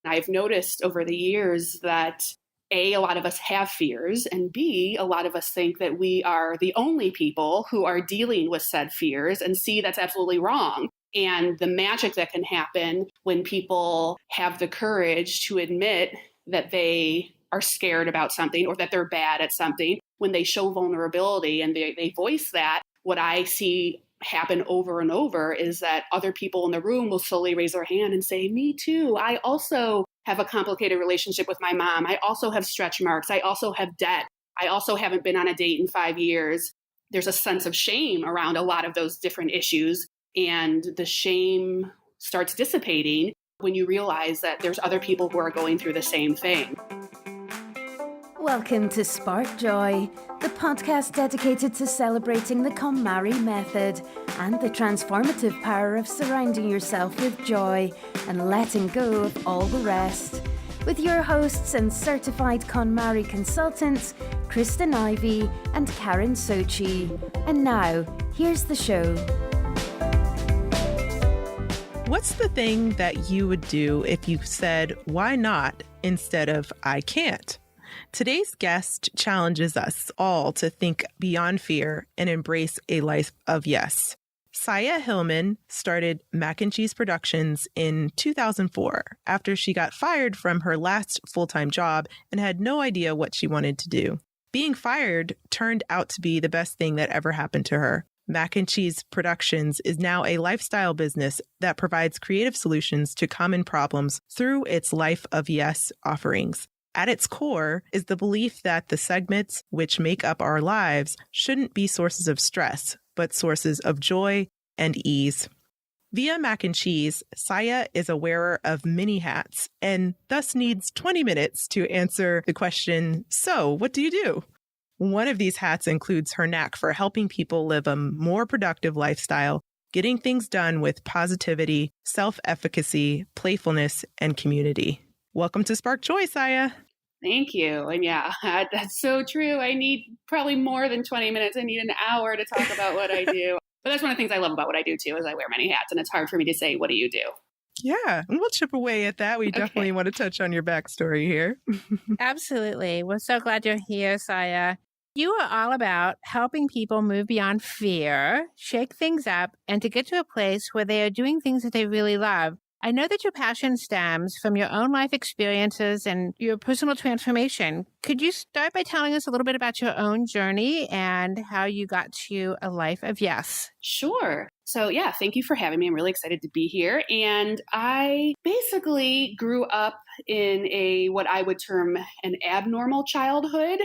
I've noticed over the years that A, a lot of us have fears, and B, a lot of us think that we are the only people who are dealing with said fears, and C, that's absolutely wrong. And the magic that can happen when people have the courage to admit that they are scared about something or that they're bad at something, when they show vulnerability and they voice that, what I see happen over and over is that other people in the room will slowly raise their hand and say, me too. I also have a complicated relationship with my mom. I also have stretch marks. I also have debt. I also haven't been on a date in 5 years. There's a sense of shame around a lot of those different issues. And the shame starts dissipating when you realize that there's other people who are going through the same thing. Welcome to Spark Joy, the podcast dedicated to celebrating the KonMari method and the transformative power of surrounding yourself with joy and letting go of all the rest. With your hosts and certified KonMari consultants, Kristen Ivy and Karen Sochi. And now, here's the show. What's the thing that you would do if you said, why not, instead of I can't? Today's guest challenges us all to think beyond fear and embrace a life of yes. Saya Hillman started Mac and Cheese Productions in 2004 after she got fired from her last full-time job and had no idea what she wanted to do. Being fired turned out to be the best thing that ever happened to her. Mac and Cheese Productions is now a lifestyle business that provides creative solutions to common problems through its Life of Yes offerings. At its core is the belief that the segments which make up our lives shouldn't be sources of stress, but sources of joy and ease. Via Mac and Cheese, Saya is a wearer of many hats and thus needs 20 minutes to answer the question, so what do you do? One of these hats includes her knack for helping people live a more productive lifestyle, getting things done with positivity, self-efficacy, playfulness, and community. Welcome to Spark Joy, Saya. Thank you. And yeah, that's so true. I need probably more than 20 minutes. I need an hour to talk about what I do. But that's one of the things I love about what I do too, is I wear many hats, and it's hard for me to say, what do you do? Yeah, and we'll chip away at that. We definitely want to touch on your backstory here. Absolutely. We're so glad you're here, Saya. You are all about helping people move beyond fear, shake things up, and to get to a place where they are doing things that they really love. I know that your passion stems from your own life experiences and your personal transformation. Could you start by telling us a little bit about your own journey and how you got to a life of yes? Sure. So yeah, thank you for having me. I'm really excited to be here. And I basically grew up in what I would term an abnormal childhood.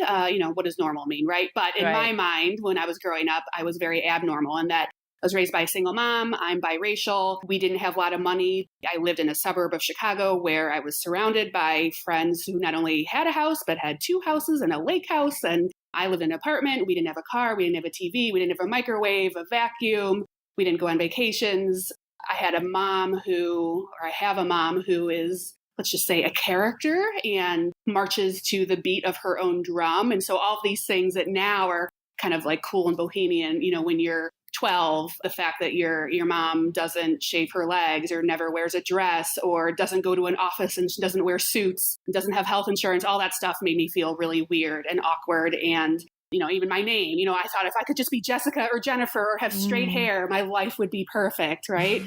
What does normal mean, right? But in my mind, when I was growing up, I was very abnormal in that I was raised by a single mom. I'm biracial. We didn't have a lot of money. I lived in a suburb of Chicago where I was surrounded by friends who not only had a house, but had 2 houses and a lake house. And I lived in an apartment. We didn't have a car. We didn't have a TV. We didn't have a microwave, a vacuum. We didn't go on vacations. I have a mom who is, let's just say, a character and marches to the beat of her own drum. And so all of these things that now are kind of like cool and bohemian, when you're 12, the fact that your mom doesn't shave her legs or never wears a dress or doesn't go to an office and doesn't wear suits, and doesn't have health insurance, all that stuff made me feel really weird and awkward. And, even my name, I thought if I could just be Jessica or Jennifer or have straight hair, my life would be perfect, right?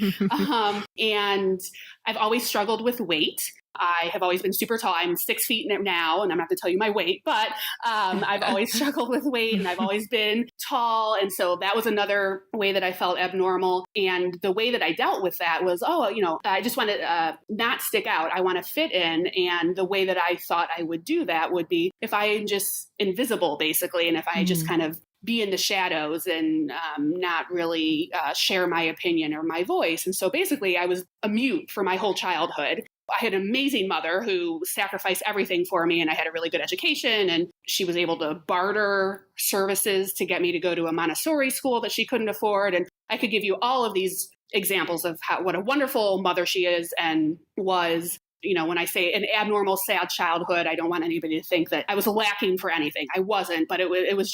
And I've always struggled with weight. I have always been super tall. I'm 6 feet now, and I'm not going to tell you my weight, but I've always struggled with weight, and I've always been tall. And so that was another way that I felt abnormal. And the way that I dealt with that was, I just want to not stick out. I want to fit in. And the way that I thought I would do that would be if I am just invisible, basically, and if I just kind of be in the shadows and not really share my opinion or my voice. And so basically I was a mute for my whole childhood. I had an amazing mother who sacrificed everything for me, and I had a really good education, and she was able to barter services to get me to go to a Montessori school that she couldn't afford. And I could give you all of these examples of what a wonderful mother she is and was. When I say an abnormal, sad childhood, I don't want anybody to think that I was lacking for anything. I wasn't, but it was,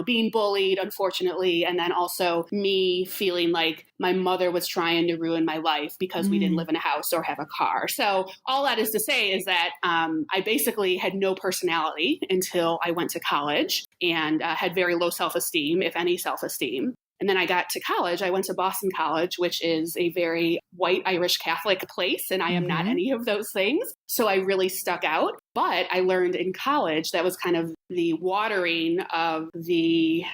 being bullied, unfortunately. And then also me feeling like my mother was trying to ruin my life because we didn't live in a house or have a car. So all that is to say is that I basically had no personality until I went to college and had very low self-esteem, if any self-esteem. And then I got to college. I went to Boston College, which is a very white Irish Catholic place, and I am not any of those things. So I really stuck out. But I learned in college that was kind of the watering of the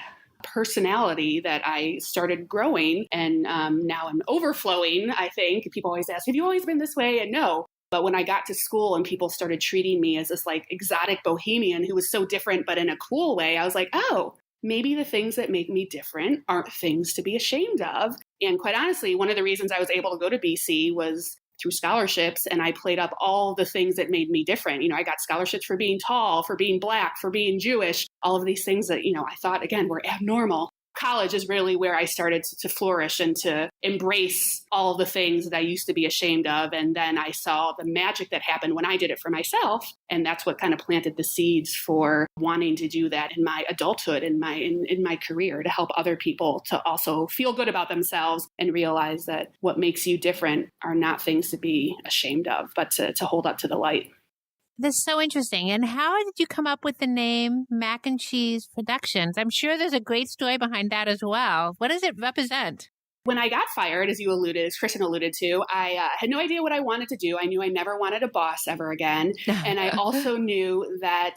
personality that I started growing. And now I'm overflowing, I think. People always ask, have you always been this way? And no. But when I got to school and people started treating me as this like exotic bohemian who was so different, but in a cool way, I was like, oh, maybe the things that make me different aren't things to be ashamed of. And quite honestly, one of the reasons I was able to go to BC was through scholarships, and I played up all the things that made me different. I got scholarships for being tall, for being Black, for being Jewish, all of these things that, I thought, again, were abnormal. College is really where I started to flourish and to embrace all of the things that I used to be ashamed of. And then I saw the magic that happened when I did it for myself. And that's what kind of planted the seeds for wanting to do that in my adulthood, in my career, to help other people to also feel good about themselves and realize that what makes you different are not things to be ashamed of, but to hold up to the light. That's so interesting. And how did you come up with the name Mac and Cheese Productions? I'm sure there's a great story behind that as well. What does it represent? When I got fired, as Kristen alluded to, I had no idea what I wanted to do. I knew I never wanted a boss ever again. And I also knew that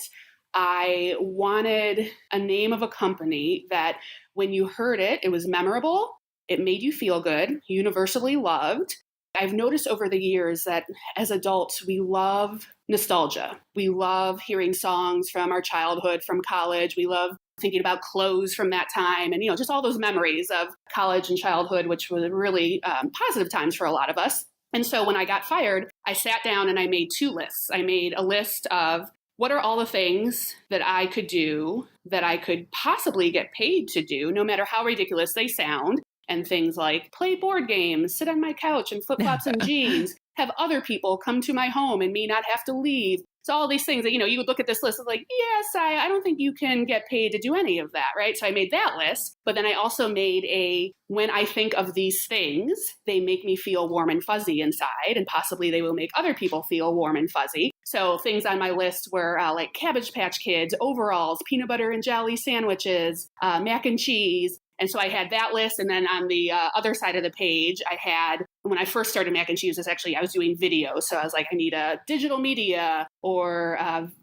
I wanted a name of a company that when you heard it, it was memorable, it made you feel good, universally loved. I've noticed over the years that as adults, we love nostalgia. We love hearing songs from our childhood, from college. We love thinking about clothes from that time and, just all those memories of college and childhood, which were really positive times for a lot of us. And so when I got fired, I sat down and I made two lists. I made a list of what are all the things that I could do that I could possibly get paid to do, no matter how ridiculous they sound. And things like play board games, sit on my couch in flip-flops and jeans, have other people come to my home and me not have to leave. So all these things that, you would look at this list and like, yes, I don't think you can get paid to do any of that, right? So I made that list. But then I also made when I think of these things, they make me feel warm and fuzzy inside, and possibly they will make other people feel warm and fuzzy. So things on my list were like Cabbage Patch Kids, overalls, peanut butter and jelly sandwiches, mac and cheese. And so I had that list. And then on the other side of the page, I had, when I first started Mac and Cheese, I was doing video. So I was like, I need a digital media or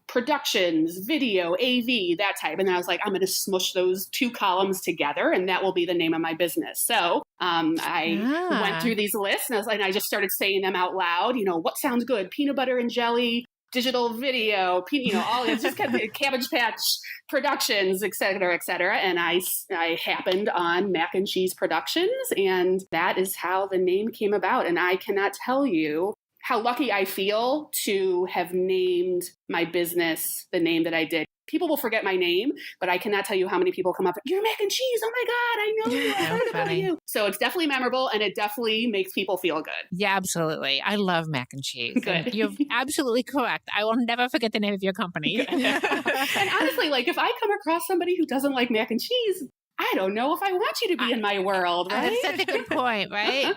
productions, video, AV, that type. And then I was like, I'm going to smush those two columns together and that will be the name of my business. So I went through these lists and I just started saying them out loud. What sounds good? Peanut butter and jelly, digital video, all it's just kind of Cabbage Patch Productions, et cetera, et cetera. And I happened on Mac and Cheese Productions, and that is how the name came about. And I cannot tell you how lucky I feel to have named my business the name that I did. People will forget my name, but I cannot tell you how many people come up, you're Mac and Cheese, oh my God, I know you, I heard about you. So it's definitely memorable, and it definitely makes people feel good. Yeah, absolutely. I love Mac and Cheese. Good. And you're absolutely correct. I will never forget the name of your company. And honestly, if I come across somebody who doesn't like Mac and Cheese, I don't know if I want you to be in my world, right? That's such a good point, right?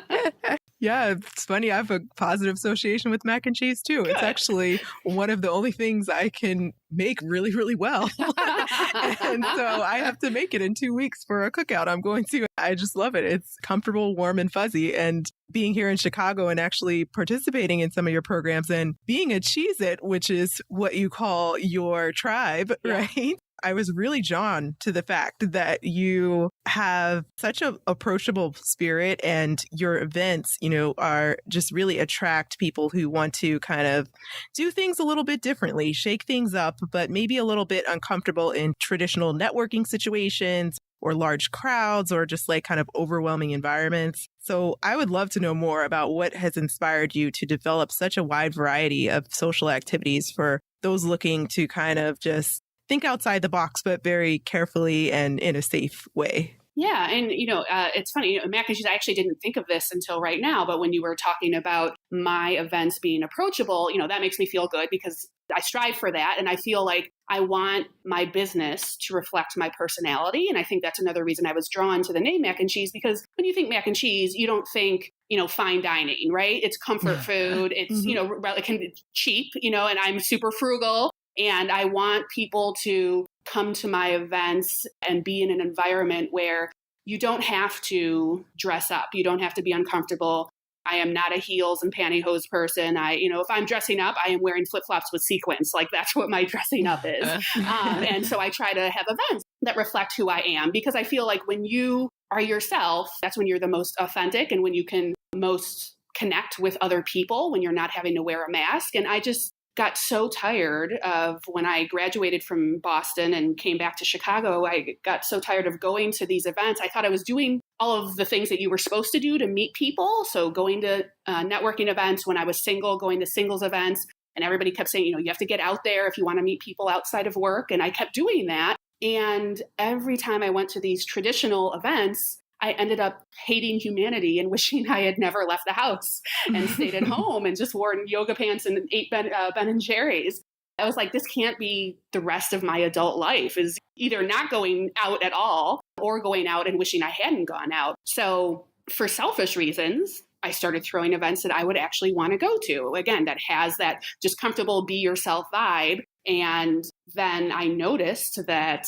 Yeah, it's funny. I have a positive association with mac and cheese too. Good. It's actually one of the only things I can make really, really well. And so I have to make it in 2 weeks for a cookout I'm going to. I just love it. It's comfortable, warm, and fuzzy. And being here in Chicago and actually participating in some of your programs and being a Cheez-It, which is what you call your tribe, right? I was really drawn to the fact that you have such an approachable spirit, and your events, are just really attract people who want to kind of do things a little bit differently, shake things up, but maybe a little bit uncomfortable in traditional networking situations or large crowds or just kind of overwhelming environments. So I would love to know more about what has inspired you to develop such a wide variety of social activities for those looking to kind of just think outside the box, but very carefully and in a safe way. Yeah. And, it's funny, mac and cheese, I actually didn't think of this until right now, but when you were talking about my events being approachable, that makes me feel good because I strive for that. And I feel like I want my business to reflect my personality. And I think that's another reason I was drawn to the name mac and cheese, because when you think mac and cheese, you don't think, fine dining, right? It's comfort food. It's, it can be cheap, and I'm super frugal. And I want people to come to my events and be in an environment where you don't have to dress up. You don't have to be uncomfortable. I am not a heels and pantyhose person. If I'm dressing up, I am wearing flip-flops with sequins. Like that's what my dressing up is. And so I try to have events that reflect who I am, because I feel like when you are yourself, that's when you're the most authentic and when you can most connect with other people, when you're not having to wear a mask. And I just got so tired of when I graduated from Boston and came back to Chicago. I got so tired of going to these events. I thought I was doing all of the things that you were supposed to do to meet people. So going to networking events when I was single, going to singles events, and everybody kept saying, you have to get out there if you want to meet people outside of work. And I kept doing that. And every time I went to these traditional events, I ended up hating humanity and wishing I had never left the house and stayed at home and just wore yoga pants and ate Ben and Jerry's. I was like, this can't be the rest of my adult life, is either not going out at all or going out and wishing I hadn't gone out. So for selfish reasons, I started throwing events that I would actually want to go to. Again, that has that just comfortable, be yourself vibe. And then I noticed that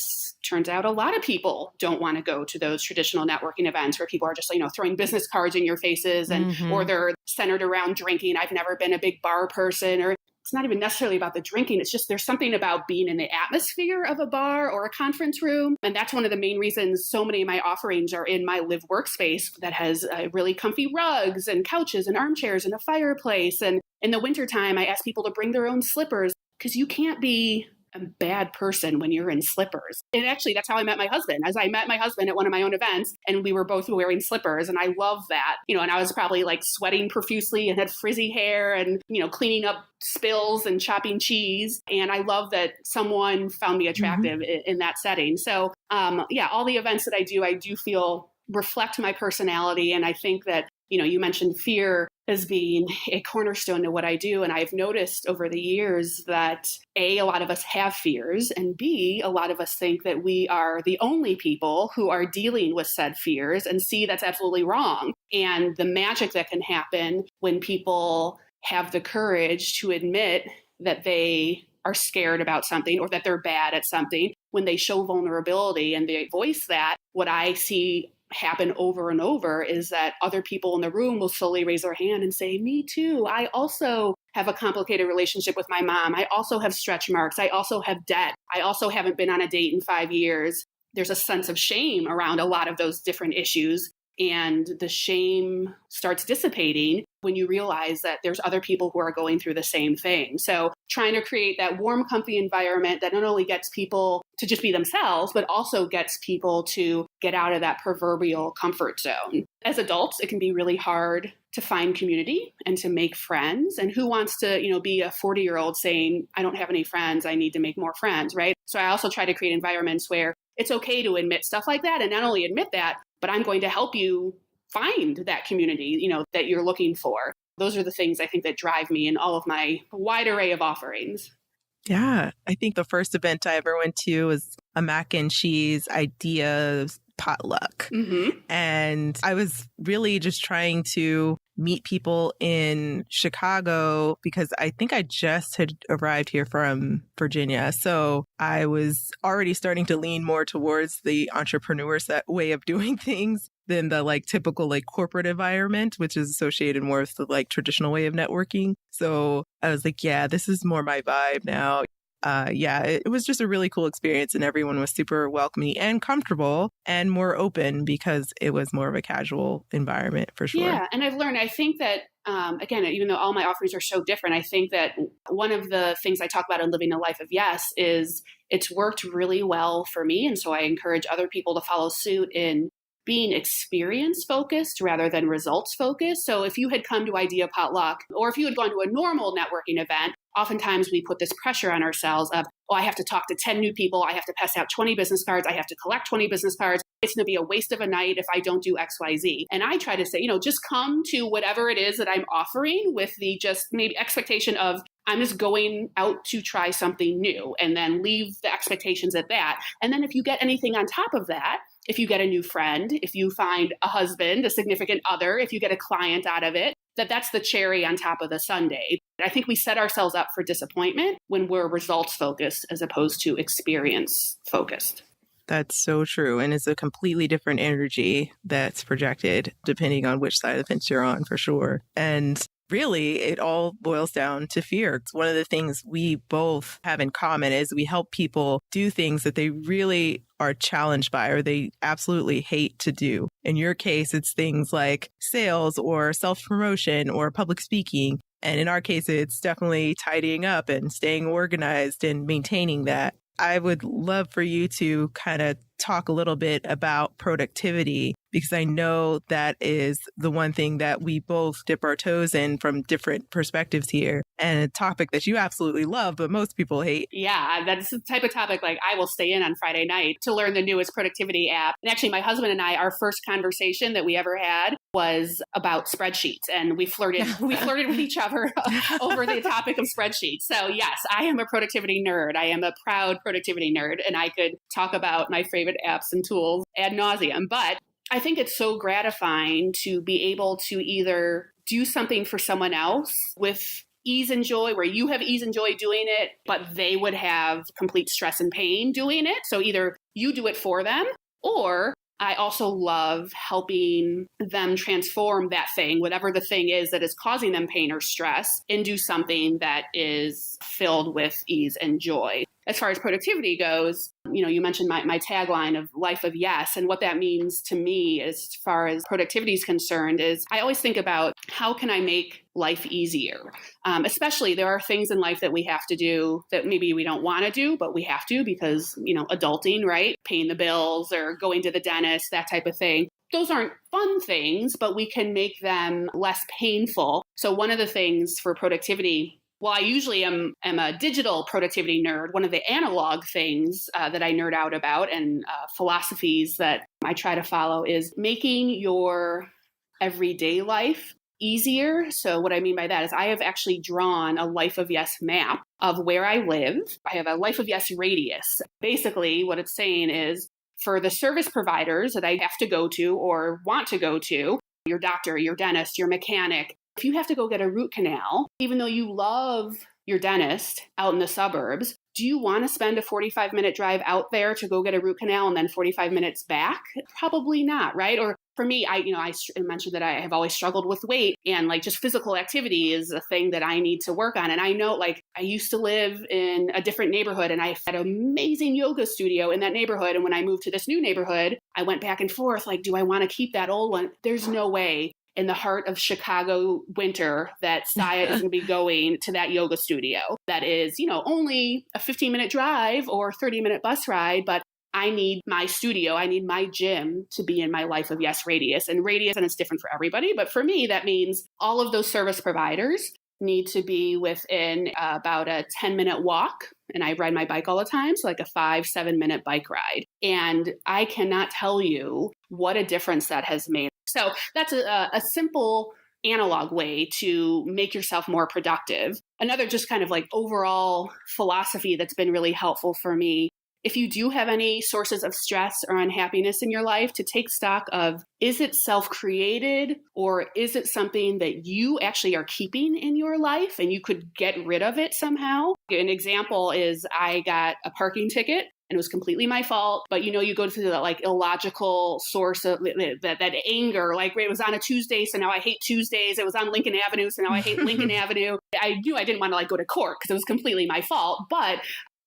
turns out a lot of people don't want to go to those traditional networking events where people are just, throwing business cards in your faces and or they're centered around drinking. I've never been a big bar person, or it's not even necessarily about the drinking. It's just there's something about being in the atmosphere of a bar or a conference room. And that's one of the main reasons so many of my offerings are in my live workspace that has really comfy rugs and couches and armchairs and a fireplace. And in the wintertime, I ask people to bring their own slippers, because you can't be a bad person when you're in slippers. And actually, that's how I met my husband. As I met my husband at one of my own events, and we were both wearing slippers, and I love that. And I was probably like sweating profusely and had frizzy hair and, cleaning up spills and chopping cheese. And I love that someone found me attractive in that setting. So, all the events that I do feel reflect my personality. And I think that, you mentioned fear as being a cornerstone to what I do. And I've noticed over the years that A, lot of us have fears, and B, a lot of us think that we are the only people who are dealing with said fears, and C, that's absolutely wrong. And the magic that can happen when people have the courage to admit that they are scared about something or that they're bad at something, when they show vulnerability and they voice that, what I see happen over and over is that other people in the room will slowly raise their hand and say, me too. I also have a complicated relationship with my mom. I also have stretch marks. I also have debt. I also haven't been on a date in 5 years. There's a sense of shame around a lot of those different issues. And the shame starts dissipating when you realize that there's other people who are going through the same thing. So trying to create that warm, comfy environment that not only gets people to just be themselves, but also gets people to get out of that proverbial comfort zone. As adults, it can be really hard to find community and to make friends. And who wants to, be a 40-year-old saying, I don't have any friends, I need to make more friends, right? So I also try to create environments where it's okay to admit stuff like that. And not only admit that, but I'm going to help you find that community, that you're looking for. Those are the things I think that drive me in all of my wide array of offerings. Yeah, I think the first event I ever went to was a mac and cheese ideas potluck. And I was really just trying to meet people in Chicago because I think I just had arrived here from Virginia. So I was already starting to lean more towards the entrepreneur way of doing things than the typical corporate environment, which is associated more with the traditional way of networking. So I was like, yeah, this is more my vibe now. It was just a really cool experience, and everyone was super welcoming and comfortable and more open because it was more of a casual environment for sure. Yeah. And I've learned, I think that, again, even though all my offerings are so different, I think that one of the things I talk about in Living a Life of Yes is it's worked really well for me. And so I encourage other people to follow suit in being experience focused rather than results focused. So if you had come to Idea Potluck, or if you had gone to a normal networking event, oftentimes we put this pressure on ourselves of, I have to talk to 10 new people. I have to pass out 20 business cards. I have to collect 20 business cards. it's going to be a waste of a night if I don't do XYZ. And I try to say, just come to whatever it is that I'm offering with the just maybe expectation of I'm just going out to try something new, and then leave the expectations at that. And then if you get anything on top of that, if you get a new friend, if you find a husband, a significant other, if you get a client out of it, that's the cherry on top of the sundae. I think we set ourselves up for disappointment when we're results focused as opposed to experience focused. That's so true. And it's a completely different energy that's projected depending on which side of the fence you're on, for sure. And really, it all boils down to fear. It's one of the things we both have in common is we help people do things that they really are challenged by or they absolutely hate to do. In your case, it's things like sales or self-promotion or public speaking. And in our case, it's definitely tidying up and staying organized and maintaining that. I would love for you to kind of talk a little bit about productivity, because I know that is the one thing that we both dip our toes in from different perspectives here, and a topic that you absolutely love, but most people hate. Yeah, that's the type of topic like I will stay in on Friday night to learn the newest productivity app. And actually, my husband and I, our first conversation that we ever had was about spreadsheets, and we flirted with each other over the topic of spreadsheets. So yes, I am a productivity nerd. I am a proud productivity nerd, and I could talk about my favorite apps and tools ad nauseum. But I think it's so gratifying to be able to either do something for someone else with ease and joy, where you have ease and joy doing it, but they would have complete stress and pain doing it. So either you do it for them, or I also love helping them transform that thing, whatever the thing is that is causing them pain or stress, into something that is filled with ease and joy. As far as productivity goes, you mentioned my tagline of life of yes. And what that means to me as far as productivity is concerned is I always think about how can I make life easier? Especially there are things in life that we have to do that maybe we don't want to do, but we have to because, adulting, right? Paying the bills or going to the dentist, that type of thing. Those aren't fun things, but we can make them less painful. So one of the things for productivity, well, I usually am a digital productivity nerd. One of the analog things that I nerd out about and philosophies that I try to follow is making your everyday life easier. So what I mean by that is I have actually drawn a Life of Yes map of where I live. I have a Life of Yes radius. Basically, what it's saying is for the service providers that I have to go to or want to go to, your doctor, your dentist, your mechanic, if you have to go get a root canal, even though you love your dentist out in the suburbs, do you want to spend a 45-minute drive out there to go get a root canal and then 45 minutes back? Probably not, right? Or for me, I mentioned that I have always struggled with weight, and just physical activity is a thing that I need to work on. And I know I used to live in a different neighborhood and I had an amazing yoga studio in that neighborhood. And when I moved to this new neighborhood, I went back and forth, do I want to keep that old one? There's no way in the heart of Chicago winter that Saya is going to be going to that yoga studio. That is, only a 15-minute drive or 30-minute bus ride, but I need my studio, I need my gym to be in my Life of Yes radius. And it's different for everybody, but for me, that means all of those service providers need to be within about a 10-minute walk. And I ride my bike all the time, so a 5-7 minute bike ride. And I cannot tell you what a difference that has made. So that's a simple analog way to make yourself more productive. Another just kind of overall philosophy that's been really helpful for me, if you do have any sources of stress or unhappiness in your life, to take stock of, is it self-created or is it something that you actually are keeping in your life and you could get rid of it somehow? An example is I got a parking ticket. And it was completely my fault. But you go through that illogical source of that anger. It was on a Tuesday, so now I hate Tuesdays. It was on Lincoln Avenue, so now I hate Lincoln Avenue. I knew I didn't want to go to court because it was completely my fault. But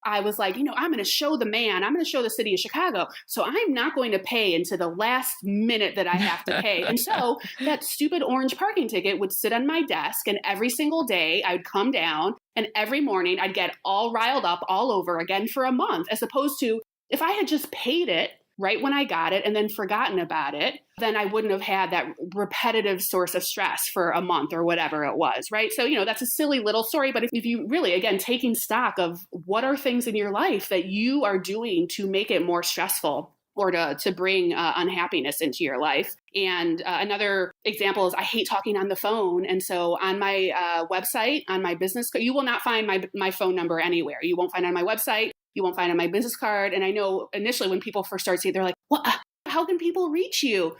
I was I'm going to show the man, I'm going to show the city of Chicago. So I'm not going to pay into the last minute that I have to pay. And so that stupid orange parking ticket would sit on my desk, and every single day I would come down and every morning I'd get all riled up all over again for a month, as opposed to if I had just paid it right when I got it and then forgotten about it, then I wouldn't have had that repetitive source of stress for a month or whatever it was, right? So, that's a silly little story, but if you really, again, taking stock of what are things in your life that you are doing to make it more stressful, or to bring unhappiness into your life. And another example is I hate talking on the phone. And so on my website, on my business, you will not find my phone number anywhere. You won't find it on my website. You won't find it on my business card. And I know initially when people first start seeing it, they're like, what? How can people reach you?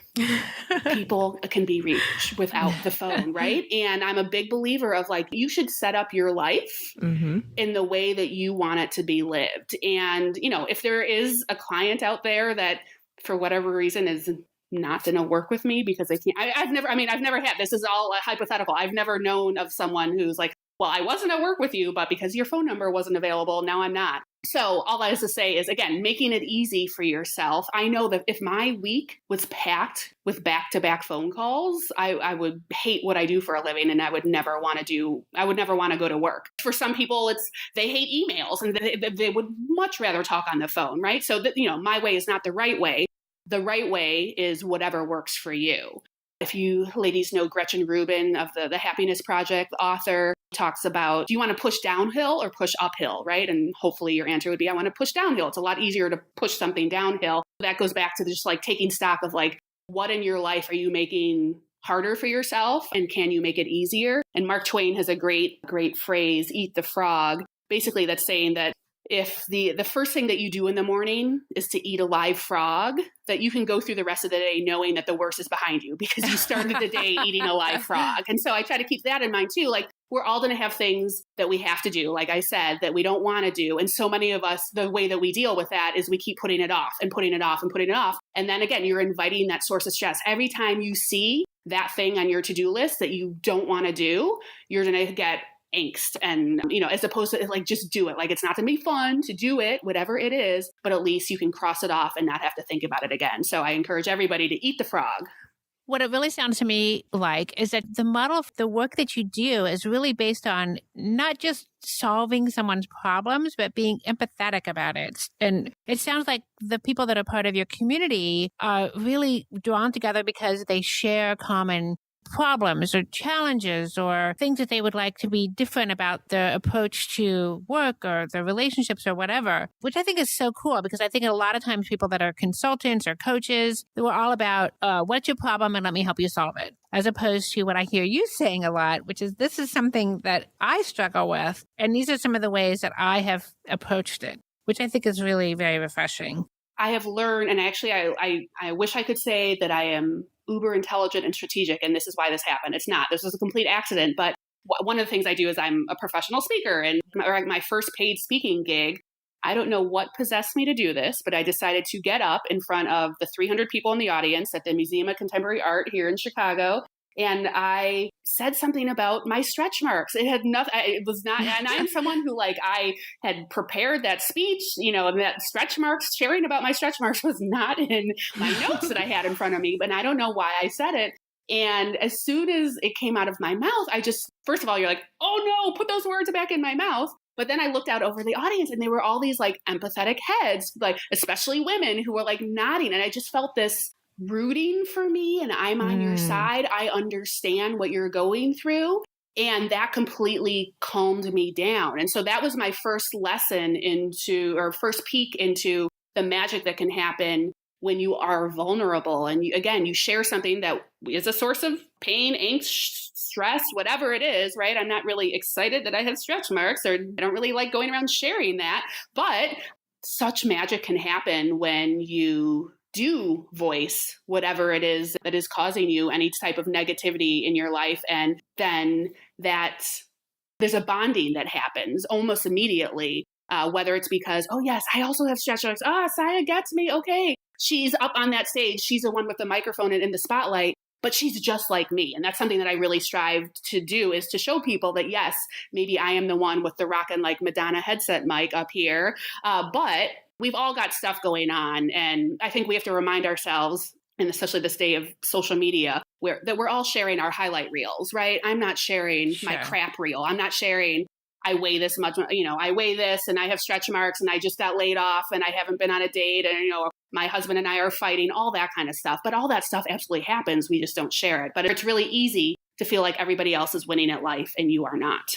People can be reached without the phone, right? And I'm a big believer of like, you should set up your life in the way that you want it to be lived. And, if there is a client out there that for whatever reason is not going to work with me because they can't, I've never had, this is all hypothetical. I've never known of someone who's like, well, I wasn't at work with you, but because your phone number wasn't available, now I'm not. So all that is to say is, again, making it easy for yourself. I know that if my week was packed with back-to-back phone calls, I would hate what I do for a living, and I would never want to go to work. For some people, they hate emails, and they would much rather talk on the phone, right? So that, my way is not the right way. The right way is whatever works for you. If you ladies know Gretchen Rubin of the Happiness Project, the author, talks about, do you want to push downhill or push uphill, right? And hopefully your answer would be, I want to push downhill. It's a lot easier to push something downhill. That goes back to just like taking stock of like, what in your life are you making harder for yourself? And can you make it easier? And Mark Twain has a great phrase, eat the frog. Basically, that's saying that if the first thing that you do in the morning is to eat a live frog, that you can go through the rest of the day knowing that the worst is behind you because you started the day eating a live frog. And so I try to keep that in mind too. Like, we're all going to have things that we have to do, like I said, that we don't want to do. And so many of us, the way that we deal with that is we keep putting it off and putting it off and putting it off. And then again, you're inviting that source of stress. Every time you see that thing on your to-do list that you don't want to do, you're going to get angst. And, as opposed to like, just do it. Like, it's not going to be fun to do it, whatever it is, but at least you can cross it off and not have to think about it again. So I encourage everybody to eat the frog. What it really sounds to me like is that the model of the work that you do is really based on not just solving someone's problems, but being empathetic about it. And it sounds like the people that are part of your community are really drawn together because they share common problems or challenges or things that they would like to be different about their approach to work or their relationships or whatever, which I think is so cool because I think a lot of times people that are consultants or coaches, they were all about what's your problem and let me help you solve it, as opposed to what I hear you saying a lot, which is this is something that I struggle with. And these are some of the ways that I have approached it, which I think is really very refreshing. I have learned, and actually I wish I could say that I am uber intelligent and strategic, and this is why this happened. It's not. This was a complete accident. But one of the things I do is I'm a professional speaker, and my first paid speaking gig, I don't know what possessed me to do this, but I decided to get up in front of the 300 people in the audience at the Museum of Contemporary Art here in Chicago. And I said something about my stretch marks. It had nothing, it was not, and I am someone who I had prepared that speech, and that stretch marks, sharing about my stretch marks was not in my notes that I had in front of me, but I don't know why I said it. And as soon as it came out of my mouth, first of all, you're like, oh no, put those words back in my mouth. But then I looked out over the audience and they were all these empathetic heads, especially women who were nodding. And I just felt this rooting for me, and I'm on your side. I understand what you're going through. And that completely calmed me down. And so that was my first lesson first peek into the magic that can happen when you are vulnerable. And you share something that is a source of pain, angst, stress, whatever it is, right? I'm not really excited that I have stretch marks, or I don't really like going around sharing that. But such magic can happen when you do voice whatever it is that is causing you any type of negativity in your life. And then there's a bonding that happens almost immediately, whether it's because, oh yes, I also have stretch marks. Saya gets me. Okay. She's up on that stage. She's the one with the microphone and in the spotlight, but she's just like me. And that's something that I really strive to do, is to show people that, yes, maybe I am the one with the rockin' Madonna headset mic up here. But we've all got stuff going on. And I think we have to remind ourselves, and especially this day of social media, that we're all sharing our highlight reels, right? I'm not sharing my crap reel. I'm not sharing, I weigh this much, I weigh this and I have stretch marks and I just got laid off and I haven't been on a date and, my husband and I are fighting, all that kind of stuff. But all that stuff absolutely happens. We just don't share it. But it's really easy to feel like everybody else is winning at life and you are not.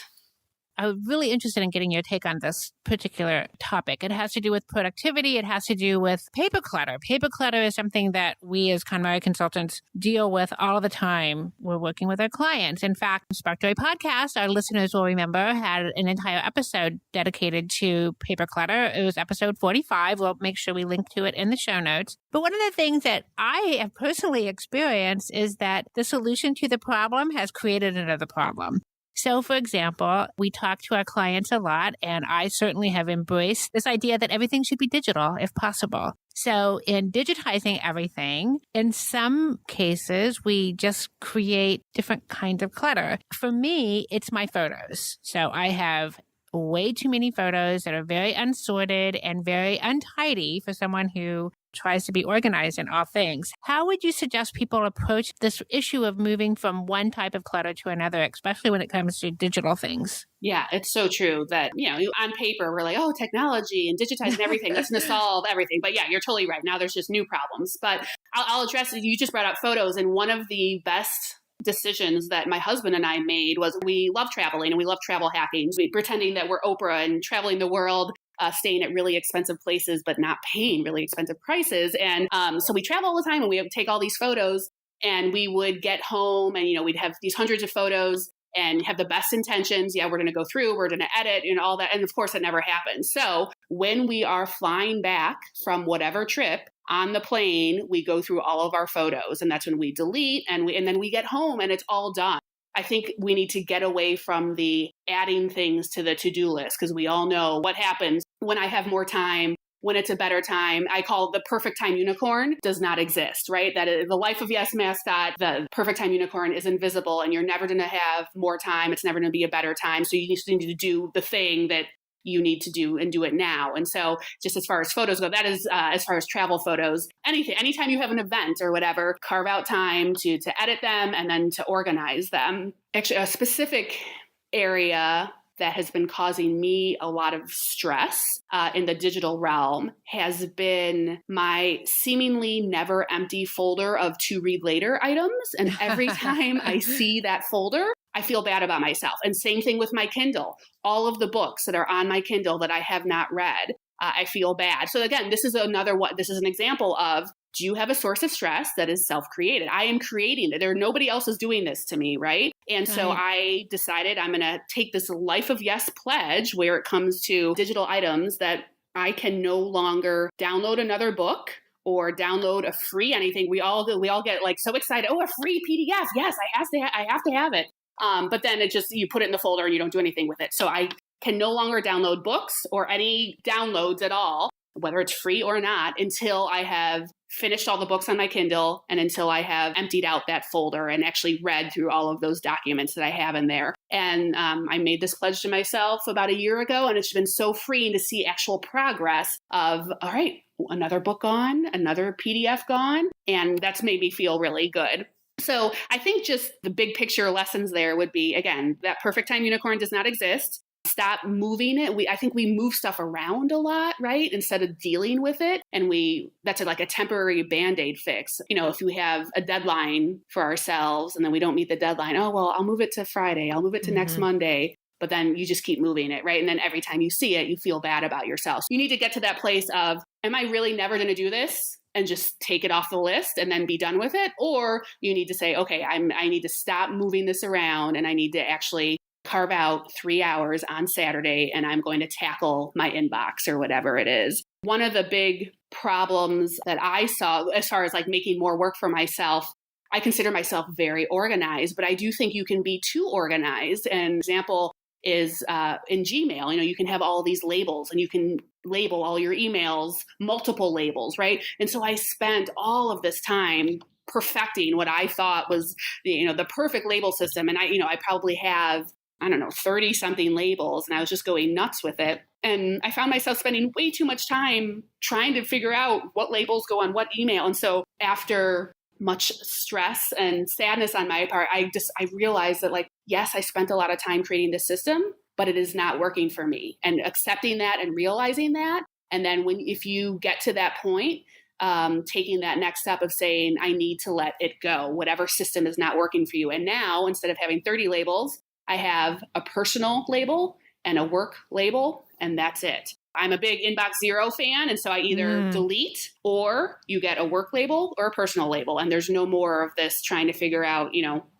I'm really interested in getting your take on this particular topic. It has to do with productivity. It has to do with paper clutter. Paper clutter is something that we as KonMari consultants deal with all the time. We're working with our clients. In fact, Spark Joy podcast, our listeners will remember, had an entire episode dedicated to paper clutter. It was episode 45. We'll make sure we link to it in the show notes. But one of the things that I have personally experienced is that the solution to the problem has created another problem. So, for example, we talk to our clients a lot, and I certainly have embraced this idea that everything should be digital if possible. So in digitizing everything, in some cases, we just create different kinds of clutter. For me, it's my photos. So I have way too many photos that are very unsorted and very untidy for someone who tries to be organized in all things. How would you suggest people approach this issue of moving from one type of clutter to another, especially when it comes to digital things? Yeah, it's so true that, on paper, we're like, oh, technology and digitizing everything, that's going to solve everything. But yeah, you're totally right. Now there's just new problems. But I'll address it. You just brought up photos. And one of the best decisions that my husband and I made was we love traveling and we love travel hacking. We pretending that we're Oprah and traveling the world, staying at really expensive places, but not paying really expensive prices. And so we travel all the time and we would take all these photos and we would get home and, we'd have these hundreds of photos and have the best intentions. Yeah, we're going to go through, we're going to edit and all that. And of course, it never happens. So when we are flying back from whatever trip on the plane, we go through all of our photos and that's when we delete and then we get home and it's all done. I think we need to get away from the adding things to the to-do list because we all know what happens when I have more time, when it's a better time. I call the perfect time unicorn does not exist, right? That is the Life of Yes mascot, the perfect time unicorn is invisible and you're never going to have more time. It's never going to be a better time. So you just need to do the thing that you need to do and do it now. And so just as far as photos go, that is as far as travel photos, anytime you have an event or whatever, carve out time to edit them and then to organize them. Actually, a specific area that has been causing me a lot of stress in the digital realm has been my seemingly never empty folder of to read later items. And every time I see that folder, I feel bad about myself. And same thing with my Kindle. All of the books that are on my Kindle that I have not read, I feel bad. So again, this is an example of, do you have a source of stress that is self-created? I am creating it. Nobody else is doing this to me, right? And so I decided I'm going to take this Life of Yes pledge where it comes to digital items that I can no longer download another book or download a free anything. We all get like so excited. Oh, a free PDF. Yes, I have to have it. But then you put it in the folder and you don't do anything with it. So I can no longer download books or any downloads at all, whether it's free or not, until I have finished all the books on my Kindle and until I have emptied out that folder and actually read through all of those documents that I have in there. And I made this pledge to myself about a year ago, and it's been so freeing to see actual progress of, all right, another book gone, another PDF gone, and that's made me feel really good. So I think just the big picture lessons there would be, again, that perfect time unicorn does not exist. Stop moving it. I think we move stuff around a lot, right? Instead of dealing with it. And that's like a temporary Band-Aid fix. If we have a deadline for ourselves and then we don't meet the deadline, oh, well, I'll move it to Friday. I'll move it to next Monday. But then you just keep moving it, right? And then every time you see it, you feel bad about yourself. You need to get to that place of, am I really never going to do this? And just take it off the list and then be done with it? Or you need to say, okay, I need to stop moving this around and I need to actually carve out 3 hours on Saturday and I'm going to tackle my inbox or whatever it is. One of the big problems that I saw as far as like making more work for myself, I consider myself very organized, but I do think you can be too organized. An example is in Gmail, you can have all these labels and you can label all your emails, multiple labels, right? And so I spent all of this time perfecting what I thought was, the perfect label system. And I probably have, 30 something labels, and I was just going nuts with it. And I found myself spending way too much time trying to figure out what labels go on what email. And so after much stress and sadness on my part, I realized that yes, I spent a lot of time creating this system, but it is not working for me. And accepting that and realizing that. And then if you get to that point, taking that next step of saying, I need to let it go, whatever system is not working for you. And now instead of having 30 labels, I have a personal label and a work label, and that's it. I'm a big inbox zero fan, and so I either delete or you get a work label or a personal label, and there's no more of this trying to figure out,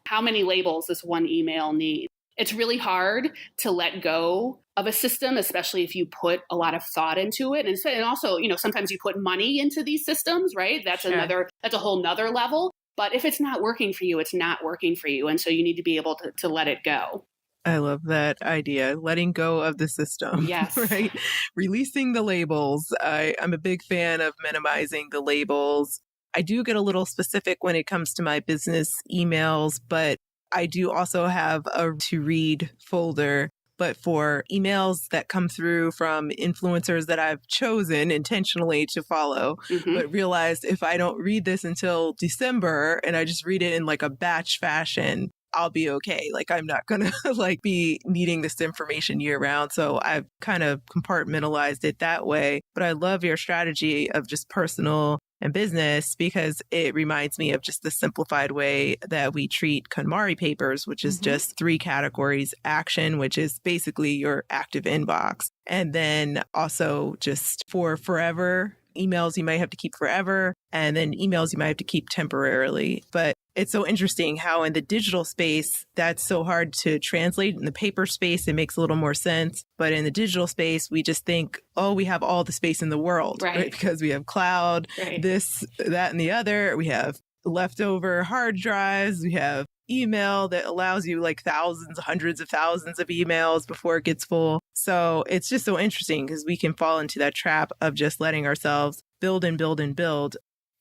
how many labels this one email needs. It's really hard to let go of a system, especially if you put a lot of thought into it. And also, sometimes you put money into these systems, right? That's a whole nother level. But if it's not working for you, it's not working for you. And so you need to be able to let it go. I love that idea. Letting go of the system. Yes. Right? Releasing the labels. I'm a big fan of minimizing the labels. I do get a little specific when it comes to my business emails, but I do also have a to read folder. But for emails that come through from influencers that I've chosen intentionally to follow, but realized if I don't read this until December and I just read it in like a batch fashion, I'll be okay. Like I'm not going to be needing this information year round. So I've kind of compartmentalized it that way. But I love your strategy of just personal and business because it reminds me of just the simplified way that we treat KonMari papers, which is just 3 categories: action, which is basically your active inbox. And then also just for forever emails you might have to keep forever, and then emails you might have to keep temporarily. But it's so interesting how in the digital space, that's so hard to translate. In the paper space, it makes a little more sense. But in the digital space, we just think, oh, we have all the space in the world, right? Because we have cloud, this, that, and the other. We have leftover hard drives. We have email that allows you like thousands, hundreds of thousands of emails before it gets full. So it's just so interesting because we can fall into that trap of just letting ourselves build and build and build.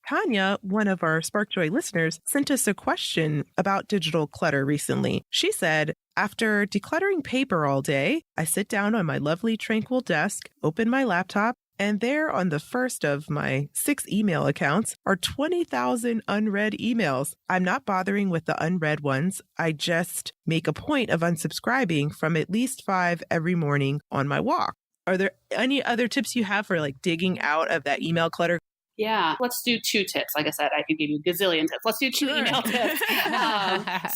Tanya, one of our Spark Joy listeners, sent us a question about digital clutter recently. She said, after decluttering paper all day, I sit down on my lovely tranquil desk, open my laptop, and there on the first of my 6 email accounts are 20,000 unread emails. I'm not bothering with the unread ones. I just make a point of unsubscribing from at least 5 every morning on my walk. Are there any other tips you have for digging out of that email clutter? Yeah, let's do 2 tips. Like I said, I could give you a gazillion tips. Let's do 2 email tips.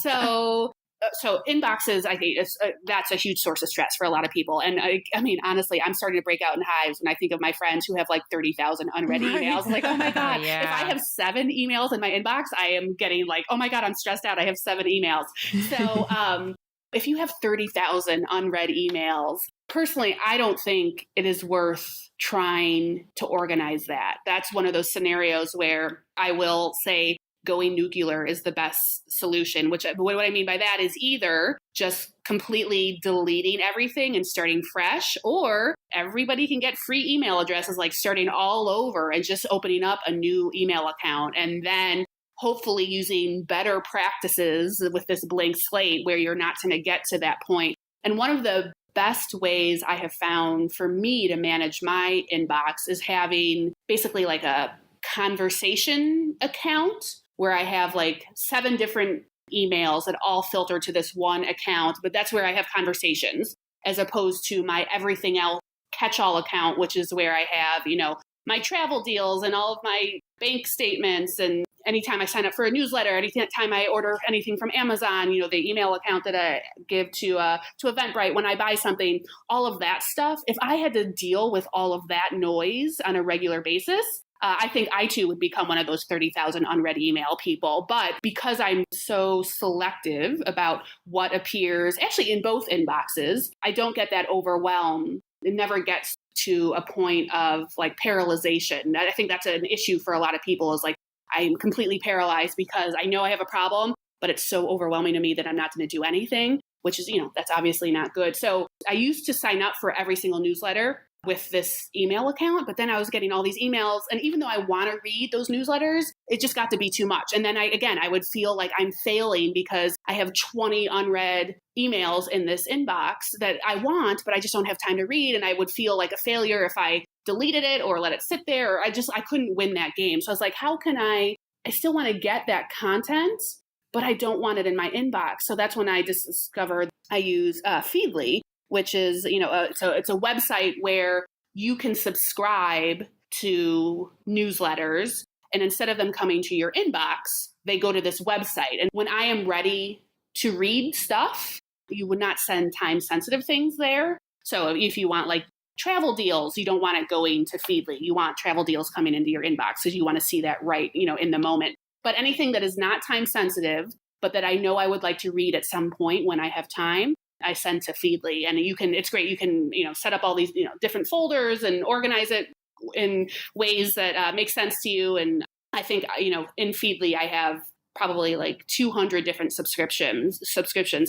So inboxes, I think that's a huge source of stress for a lot of people. And I mean, honestly, I'm starting to break out in hives when I think of my friends who have 30,000 unread emails. I'm like, oh my God, if I have 7 emails in my inbox, I am getting oh my God, I'm stressed out. I have 7 emails. So if you have 30,000 unread emails, personally, I don't think it is worth trying to organize that. That's one of those scenarios where I will say, going nuclear is the best solution, which what I mean by that is either just completely deleting everything and starting fresh, or everybody can get free email addresses, starting all over and just opening up a new email account. And then hopefully using better practices with this blank slate where you're not going to get to that point. And one of the best ways I have found for me to manage my inbox is having basically a conversation account where I have 7 different emails that all filter to this one account, but that's where I have conversations, as opposed to my everything else catch-all account, which is where I have, my travel deals and all of my bank statements. And anytime I sign up for a newsletter, anytime I order anything from Amazon, the email account that I give to Eventbrite when I buy something, all of that stuff. If I had to deal with all of that noise on a regular basis, I think I too would become one of those 30,000 unread email people. But because I'm so selective about what appears actually in both inboxes, I don't get that overwhelm. It never gets to a point of paralyzation. I think that's an issue for a lot of people is I'm completely paralyzed because I know I have a problem, but it's so overwhelming to me that I'm not going to do anything, which is, that's obviously not good. So I used to sign up for every single newsletter with this email account, but then I was getting all these emails. And even though I want to read those newsletters, it just got to be too much. And then I would feel like I'm failing because I have 20 unread emails in this inbox that I want, but I just don't have time to read. And I would feel like a failure if I deleted it or let it sit there, or I couldn't win that game. So I was like, how can I still want to get that content, but I don't want it in my inbox. So that's when I just discovered I use Feedly, which is, so it's a website where you can subscribe to newsletters, and instead of them coming to your inbox, they go to this website. And when I am ready to read stuff, you would not send time-sensitive things there. So if you want like travel deals, you don't want it going to Feedly. You want travel deals coming into your inbox because you want to see that right, in the moment. But anything that is not time sensitive, but that I know I would like to read at some point when I have time, I send to Feedly. And it's great. You can, set up all these, different folders and organize it in ways that make sense to you. And I think, in Feedly, I have probably like 200 different subscriptions,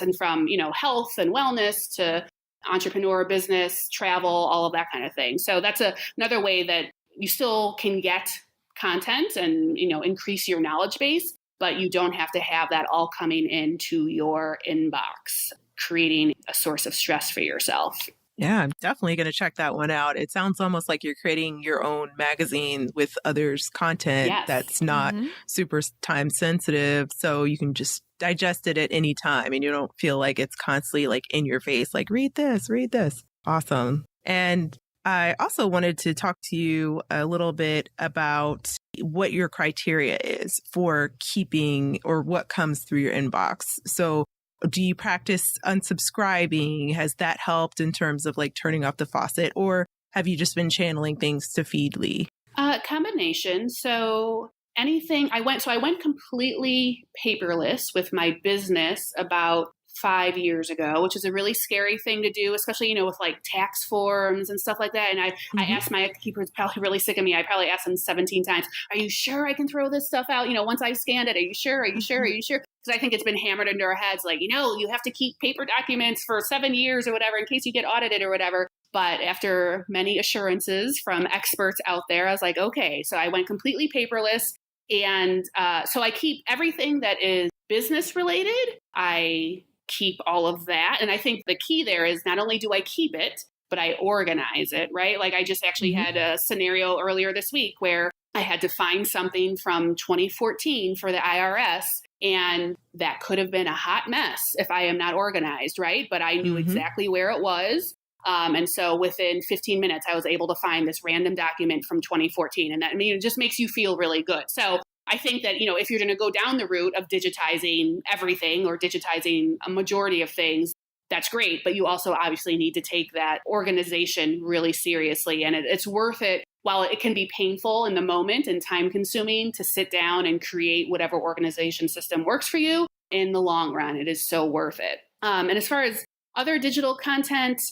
and from, health and wellness to entrepreneur, business, travel, all of that kind of thing. So that's another way that you still can get content and, increase your knowledge base, but you don't have to have that all coming into your inbox, creating a source of stress for yourself. Yeah, I'm definitely going to check that one out. It sounds almost like you're creating your own magazine with others' content that's not super time sensitive. So you can just digest it at any time and you don't feel like it's constantly like in your face, like read this, read this. Awesome. And I also wanted to talk to you a little bit about what your criteria is for keeping or what comes through your inbox. So do you practice unsubscribing? Has that helped in terms of like turning off the faucet, or have you just been channeling things to Feedly? Combination. So I went completely paperless with my business about 5 years ago, which is a really scary thing to do, especially, with like tax forms and stuff like that. And I asked my keeper, who's probably really sick of me. I probably asked him 17 times, are you sure I can throw this stuff out? Once I've scanned it, are you sure? Are you sure? Are you sure? Because I think it's been hammered into our heads, like, you have to keep paper documents for 7 years or whatever in case you get audited or whatever. But after many assurances from experts out there, I was like, okay. So I went completely paperless. And so I keep everything that is business related. I keep all of that. And I think the key there is not only do I keep it, but I organize it, right? Like I just actually had a scenario earlier this week where I had to find something from 2014 for the IRS. And that could have been a hot mess if I am not organized, right? But I knew exactly where it was. And so within 15 minutes, I was able to find this random document from 2014. And that, it just makes you feel really good. So I think that, if you're going to go down the route of digitizing everything or digitizing a majority of things, that's great. But you also obviously need to take that organization really seriously. And it's worth it. While it can be painful in the moment and time consuming to sit down and create whatever organization system works for you, in the long run, it is so worth it. And as far as other digital content,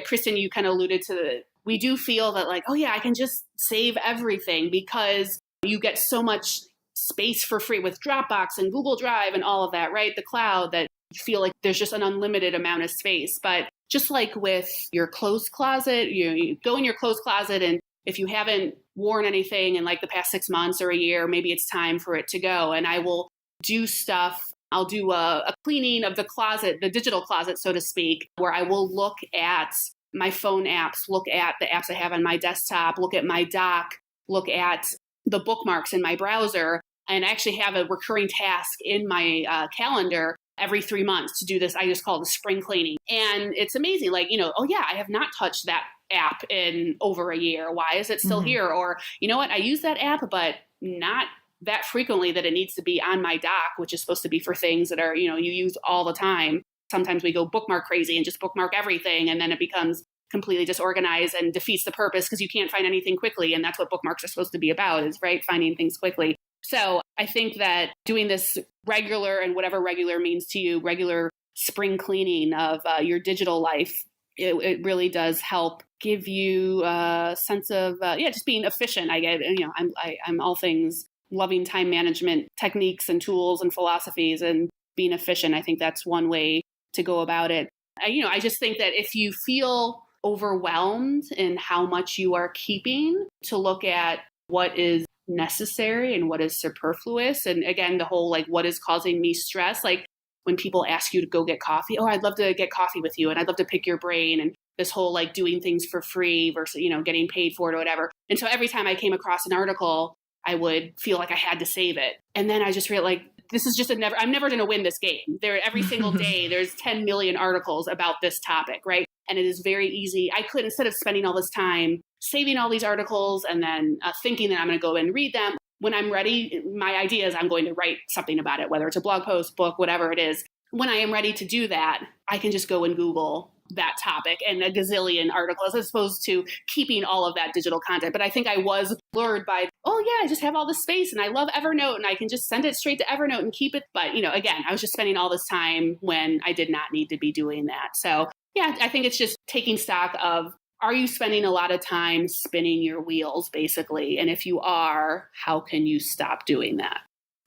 Kristen, you kind of alluded to we do feel that like, oh yeah, I can just save everything because you get so much space for free with Dropbox and Google Drive and all of that, right? The cloud, that you feel like there's just an unlimited amount of space. But just like with your clothes closet, you go in your clothes closet, and if you haven't worn anything in like the past 6 months or a year, maybe it's time for it to go. And I will do stuff. I'll do a cleaning of the closet, the digital closet, so to speak, where I will look at my phone apps, look at the apps I have on my desktop, look at my dock, look at the bookmarks in my browser. And I actually have a recurring task in my calendar every 3 months to do this. I just call it the spring cleaning. And it's amazing. Like, oh yeah, I have not touched that app in over a year. Why is it still here? Or, you know what? I use that app, but not that frequently that it needs to be on my dock, which is supposed to be for things that are, you use all the time. Sometimes we go bookmark crazy and just bookmark everything. And then it becomes completely disorganized and defeats the purpose because you can't find anything quickly. And that's what bookmarks are supposed to be about, is right, finding things quickly. So I think that doing this regular, and whatever regular means to you, regular spring cleaning of your digital life, it really does help give you a sense of, just being efficient. I'm all things loving time management techniques and tools and philosophies, and being efficient. I think that's one way to go about it. I just think that if you feel overwhelmed in how much you are keeping, to look at what is necessary and what is superfluous. And again, the whole, like, what is causing me stress? Like when people ask you to go get coffee, oh, I'd love to get coffee with you, and I'd love to pick your brain, and this whole like doing things for free versus, getting paid for it or whatever. And so every time I came across an article, I would feel like I had to save it. And then I just realized, like, this is just I'm never going to win this game. Every single day, there's 10 million articles about this topic, right? And it is very easy. I could, instead of spending all this time saving all these articles and then thinking that I'm going to go and read them, when I'm ready, my idea is I'm going to write something about it, whether it's a blog post, book, whatever it is. When I am ready to do that, I can just go and Google that topic and a gazillion articles as opposed to keeping all of that digital content. But I think I was lured by, oh yeah, I just have all this space and I love Evernote and I can just send it straight to Evernote and keep it. But, again, I was just spending all this time when I did not need to be doing that. So yeah, I think it's just taking stock of, are you spending a lot of time spinning your wheels, basically? And if you are, how can you stop doing that?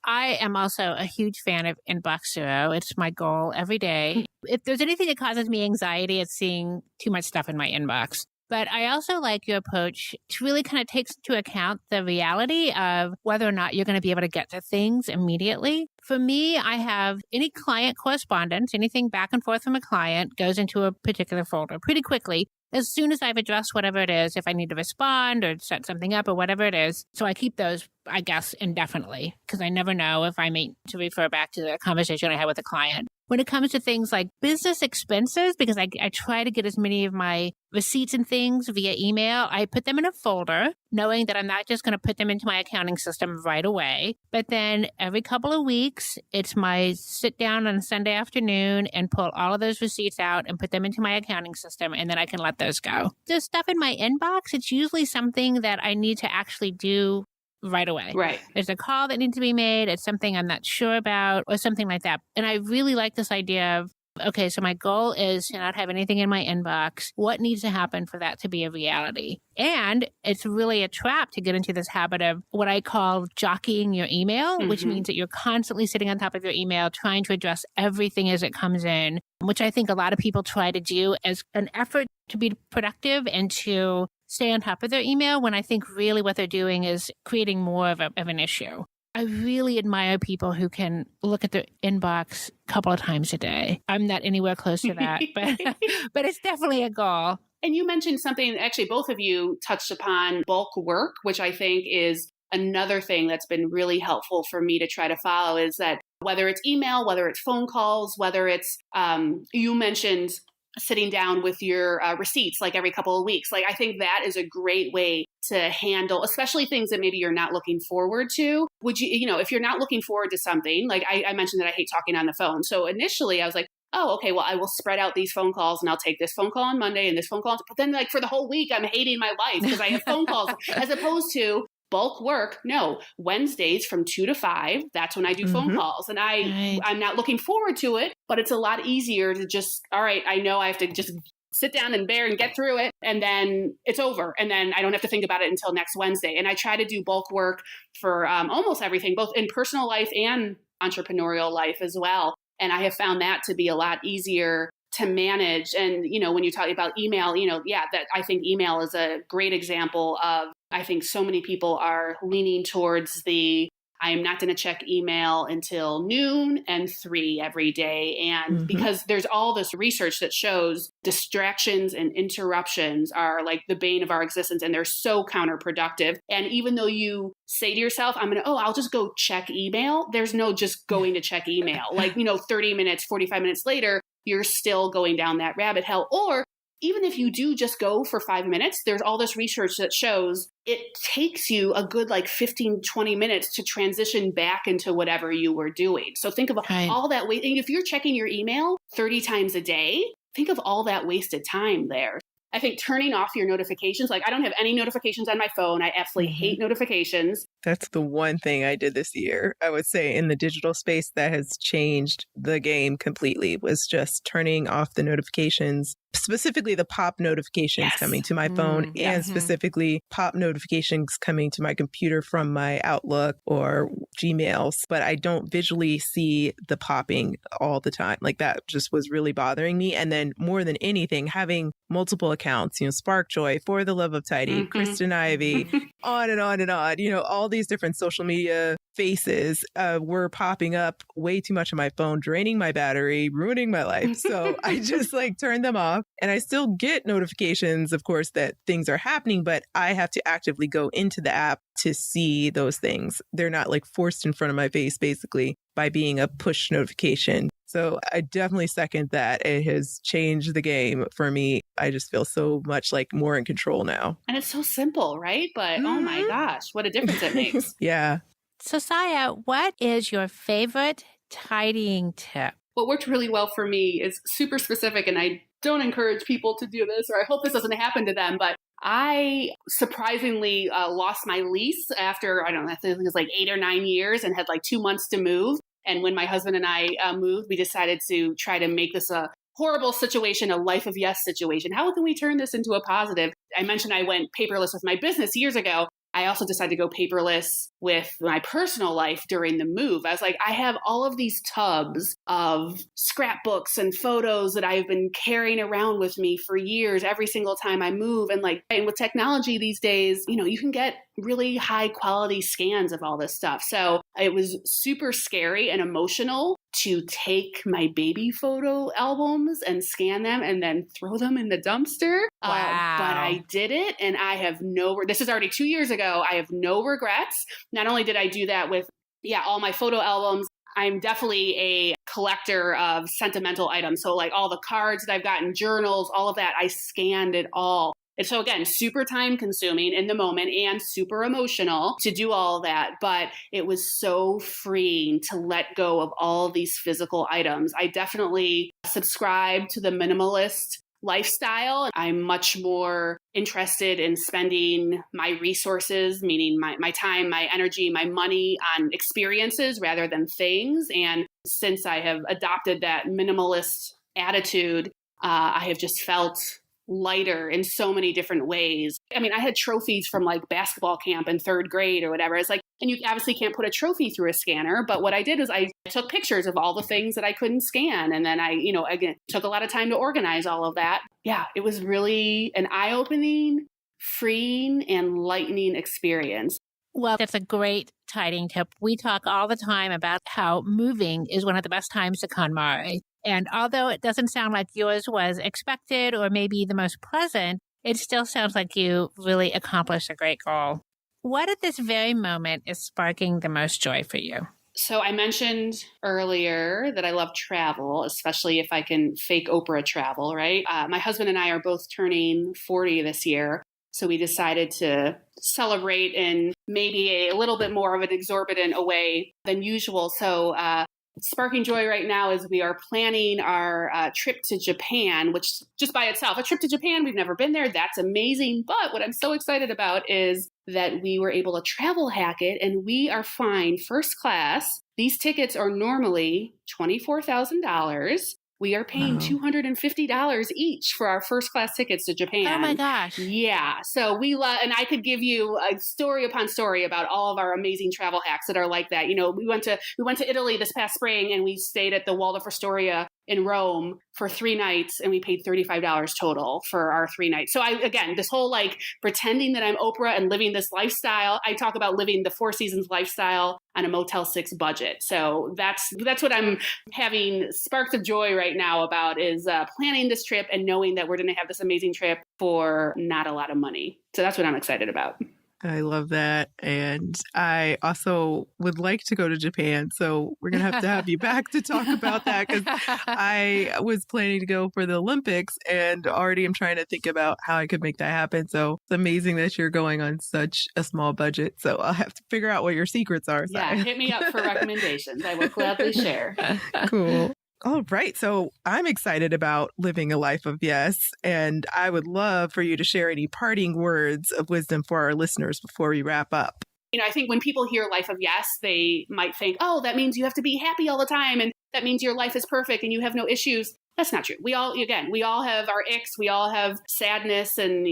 I am also a huge fan of Inbox Zero. It's my goal every day. If there's anything that causes me anxiety, it's seeing too much stuff in my inbox. But I also like your approach to really kind of takes into account the reality of whether or not you're going to be able to get to things immediately. For me, I have any client correspondence, anything back and forth from a client goes into a particular folder pretty quickly. As soon as I've addressed whatever it is, if I need to respond or set something up or whatever it is. So I keep those, I guess, indefinitely because I never know if I need to refer back to the conversation I had with a client. When it comes to things like business expenses, because I try to get as many of my receipts and things via email, I put them in a folder, knowing that I'm not just going to put them into my accounting system right away. But then every couple of weeks, it's my sit down on a Sunday afternoon and pull all of those receipts out and put them into my accounting system, and then I can let those go. The stuff in my inbox, it's usually something that I need to actually do right away. Right. There's a call that needs to be made. It's something I'm not sure about or something like that. And I really like this idea of, okay, so my goal is to not have anything in my inbox. What needs to happen for that to be a reality? And it's really a trap to get into this habit of what I call jockeying your email, which means that you're constantly sitting on top of your email, trying to address everything as it comes in, which I think a lot of people try to do as an effort to be productive and to stay on top of their email, when I think really what they're doing is creating more of an issue. I really admire people who can look at their inbox a couple of times a day. I'm not anywhere close to that, but it's definitely a goal. And you mentioned something, actually, both of you touched upon bulk work, which I think is another thing that's been really helpful for me to try to follow, is that whether it's email, whether it's phone calls, whether it's, you mentioned sitting down with your receipts like every couple of weeks. Like, I think that is a great way to handle, especially things that maybe you're not looking forward to. Would you, if you're not looking forward to something, like I mentioned that I hate talking on the phone. So initially I was like, oh, okay, well, I will spread out these phone calls and I'll take this phone call on Monday and this phone call. But then like for the whole week, I'm hating my life because I have phone calls as opposed to bulk work. No, Wednesdays from 2 to 5, that's when I do phone calls. And I'm not looking forward to it, but it's a lot easier to just, all right, I know I have to just sit down and bear and get through it. And then it's over. And then I don't have to think about it until next Wednesday. And I try to do bulk work for almost everything, both in personal life and entrepreneurial life as well. And I have found that to be a lot easier to manage. And, when you talk about email, that I think email is a great example of, I think so many people are leaning towards I am not going to check email until noon and 3 every day. And because there's all this research that shows distractions and interruptions are like the bane of our existence, and they're so counterproductive. And even though you say to yourself, I'll just go check email, there's no just going to check email. Like, 30 minutes, 45 minutes later, you're still going down that rabbit hole. Or even if you do just go for 5 minutes, there's all this research that shows it takes you a good 15, 20 minutes to transition back into whatever you were doing. So think of all that wait. And if you're checking your email 30 times a day, think of all that wasted time there. I think turning off your notifications, I don't have any notifications on my phone. I absolutely hate notifications. That's the one thing I did this year, I would say, in the digital space that has changed the game completely, was just turning off the notifications, specifically the pop notifications coming to my phone and specifically pop notifications coming to my computer from my Outlook or Gmails. But I don't visually see the popping all the time. That just was really bothering me. And then more than anything, having multiple accounts, Sparkjoy, For the Love of Tidy, Kristen Ivy, on and on and on, all these different social media faces were popping up way too much on my phone, draining my battery, ruining my life. So I just turned them off. And I still get notifications, of course, that things are happening, but I have to actively go into the app to see those things. They're not forced in front of my face, basically, by being a push notification. So I definitely second that. It has changed the game for me. I just feel so much more in control now. And it's so simple, right? But oh my gosh, what a difference it makes. Yeah. So Saya, what is your favorite tidying tip? What worked really well for me is super specific, and I don't encourage people to do this, or I hope this doesn't happen to them. But I surprisingly lost my lease after, I don't know, I think it was like 8 or 9 years and had like 2 months to move. And when my husband and I moved, we decided to try to make this a horrible situation, a life of yes situation. How can we turn this into a positive? I mentioned I went paperless with my business years ago. I also decided to go paperless with my personal life during the move. I was like, I have all of these tubs of scrapbooks and photos that I've been carrying around with me for years, every single time I move. And with technology these days, you can get really high quality scans of all this stuff. So it was super scary and emotional to take my baby photo albums and scan them and then throw them in the dumpster. Wow. But I did it, and I have this is already 2 years ago. I have no regrets. Not only did I do that with, all my photo albums, I'm definitely a collector of sentimental items. So like all the cards that I've gotten, journals, all of that, I scanned it all. And so again, super time consuming in the moment and super emotional to do all of that. But it was so freeing to let go of all these physical items. I definitely subscribe to the minimalist lifestyle. I'm much more interested in spending my resources, meaning my time, my energy, my money on experiences rather than things. And since I have adopted that minimalist attitude, I have just felt lighter in so many different ways. I mean, I had trophies from like basketball camp in 3rd grade or whatever. It's like, and you obviously can't put a trophy through a scanner, but what I did is I took pictures of all the things that I couldn't scan. And then I, again, took a lot of time to organize all of that. Yeah, it was really an eye-opening, freeing, and lightening experience. Well, that's a great tiding tip. We talk all the time about how moving is one of the best times to KonMari. And although it doesn't sound like yours was expected or maybe the most pleasant, it still sounds like you really accomplished a great goal. What at this very moment is sparking the most joy for you? So I mentioned earlier that I love travel, especially if I can fake Oprah travel, right? My husband and I are both turning 40 this year. So we decided to celebrate in maybe a little bit more of an exorbitant a way than usual. So sparking joy right now is we are planning our trip to Japan, which just by itself, a trip to Japan, we've never been there. That's amazing. But what I'm so excited about is that we were able to travel hack it, and we are flying first class. These tickets are normally $24,000. We are paying $250 each for our first class tickets to Japan. Oh my gosh. Yeah. So we love, and I could give you a story upon story about all of our amazing travel hacks that are like that. We went to Italy this past spring, and we stayed at the Waldorf Astoria in Rome for 3 nights, and we paid $35 total for our 3 nights. So this whole like pretending that I'm Oprah and living this lifestyle, I talk about living the Four Seasons lifestyle on a Motel 6 budget. So that's what I'm having sparks of joy right now about is planning this trip and knowing that we're going to have this amazing trip for not a lot of money. So that's what I'm excited about. I love that. And I also would like to go to Japan. So we're going to have you back to talk about that, because I was planning to go for the Olympics and already am trying to think about how I could make that happen. So it's amazing that you're going on such a small budget. So I'll have to figure out what your secrets are. Yeah, hit me up for recommendations. I will gladly share. Cool. All right. So I'm excited about living a life of yes. And I would love for you to share any parting words of wisdom for our listeners before we wrap up. I think when people hear life of yes, they might think, oh, that means you have to be happy all the time. And that means your life is perfect and you have no issues. That's not true. We all have our icks. We all have sadness and,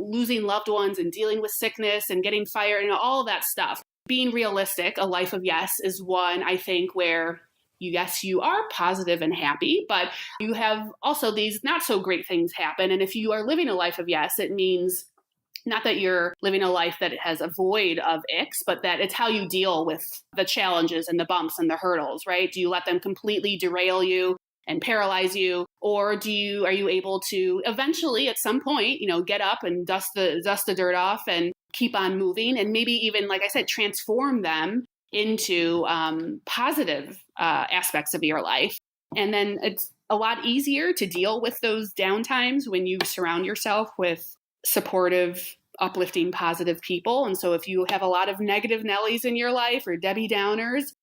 losing loved ones and dealing with sickness and getting fired, all of that stuff. Being realistic, a life of yes is one, I think, where yes, you are positive and happy, but you have also these not so great things happen. And if you are living a life of yes, it means not that you're living a life that has a void of icks, but that it's how you deal with the challenges and the bumps and the hurdles, right? Do you let them completely derail you and paralyze you? Or are you able to eventually at some point, get up and dust the dirt off and keep on moving, and maybe even, like I said, transform them into positive aspects of your life. And then it's a lot easier to deal with those downtimes when you surround yourself with supportive uplifting, positive people. And so if you have a lot of negative Nellies in your life or Debbie Downers,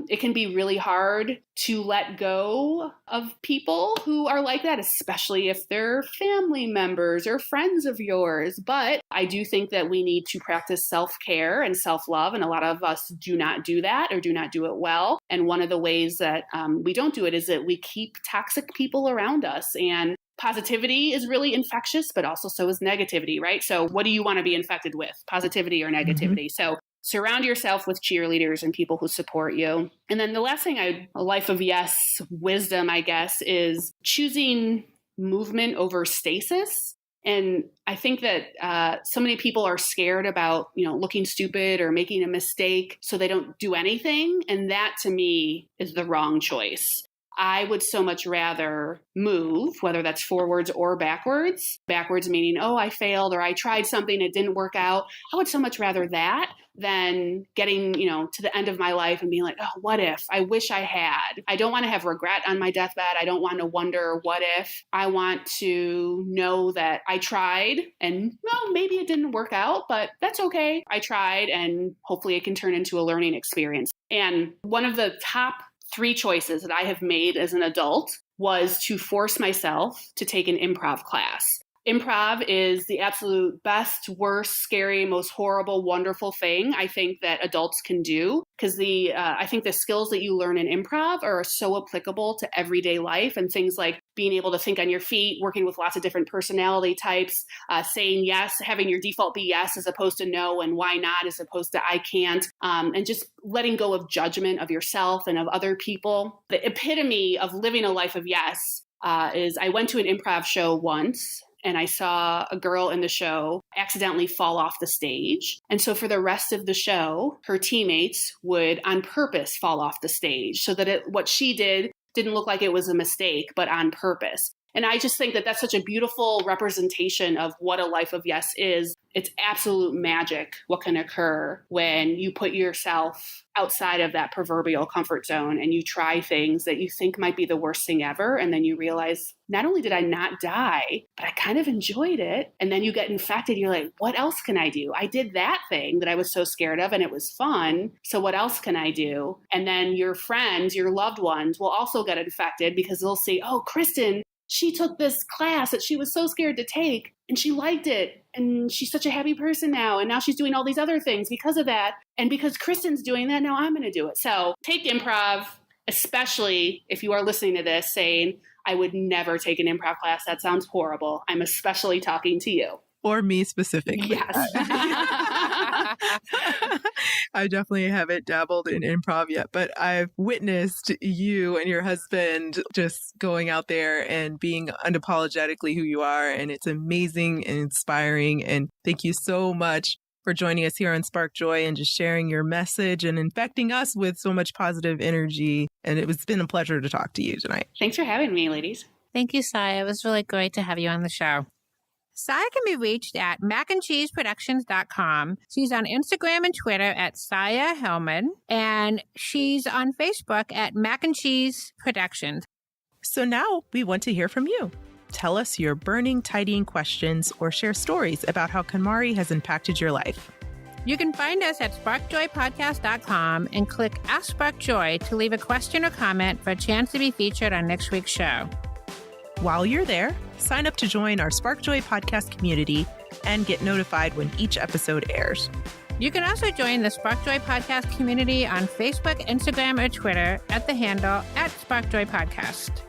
it can be really hard to let go of people who are like that, especially if they're family members or friends of yours. But I do think that we need to practice self-care and self-love. And a lot of us do not do that or do not do it well. And one of the ways that we don't do it is that we keep toxic people around us. And positivity is really infectious, but also so is negativity, right? So what do you want to be infected with, positivity or negativity? So surround yourself with cheerleaders and people who support you. And then the last thing, a life of yes wisdom, I guess, is choosing movement over stasis. And I think that so many people are scared about, looking stupid or making a mistake, so they don't do anything. And that to me is the wrong choice. I would so much rather move, whether that's forwards or backwards. Backwards meaning, oh, I failed or I tried something, it didn't work out. I would so much rather that than getting, to the end of my life and being like, oh, what if? I wish I had. I don't want to have regret on my deathbed. I don't want to wonder what if. I want to know that I tried and, well, maybe it didn't work out, but that's okay. I tried and hopefully it can turn into a learning experience. And one of the top 3 choices that I have made as an adult was to force myself to take an improv class. Improv is the absolute best, worst, scary, most horrible, wonderful thing I think that adults can do, because I think the skills that you learn in improv are so applicable to everyday life, and things like being able to think on your feet, working with lots of different personality types, saying yes, having your default be yes as opposed to no, and why not as opposed to I can't, and just letting go of judgment of yourself and of other people. The epitome of living a life of yes is I went to an improv show once, and I saw a girl in the show accidentally fall off the stage. And so for the rest of the show, her teammates would on purpose fall off the stage so that what she did didn't look like it was a mistake, but on purpose. And I just think that that's such a beautiful representation of what a life of yes is. It's absolute magic what can occur when you put yourself outside of that proverbial comfort zone and you try things that you think might be the worst thing ever. And then you realize, not only did I not die, but I kind of enjoyed it. And then you get infected. You're like, what else can I do? I did that thing that I was so scared of and it was fun. So what else can I do? And then your friends, your loved ones will also get infected because they'll see, oh, Kristen, she took this class that she was so scared to take and she liked it. And she's such a happy person now. And now she's doing all these other things because of that. And because Kristen's doing that, now I'm going to do it. So take improv, especially if you are listening to this saying, I would never take an improv class. That sounds horrible. I'm especially talking to you. Or me specifically. Yes. I definitely haven't dabbled in improv yet, but I've witnessed you and your husband just going out there and being unapologetically who you are. And it's amazing and inspiring. And thank you so much for joining us here on Spark Joy and just sharing your message and infecting us with so much positive energy. And it's been a pleasure to talk to you tonight. Thanks for having me, ladies. Thank you, Saya. It was really great to have you on the show. Saya can be reached at macandcheeseproductions.com. She's on Instagram and Twitter at Saya Hillman, and she's on Facebook at Mac and Cheese Productions. So now we want to hear from you. Tell us your burning, tidying questions or share stories about how KonMari has impacted your life. You can find us at sparkjoypodcast.com and click Ask Spark Joy to leave a question or comment for a chance to be featured on next week's show. While you're there, sign up to join our Spark Joy podcast community and get notified when each episode airs. You can also join the Spark Joy podcast community on Facebook, Instagram, or Twitter at the handle at Spark Joy Podcast.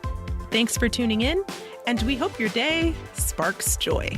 Thanks for tuning in, and we hope your day sparks joy.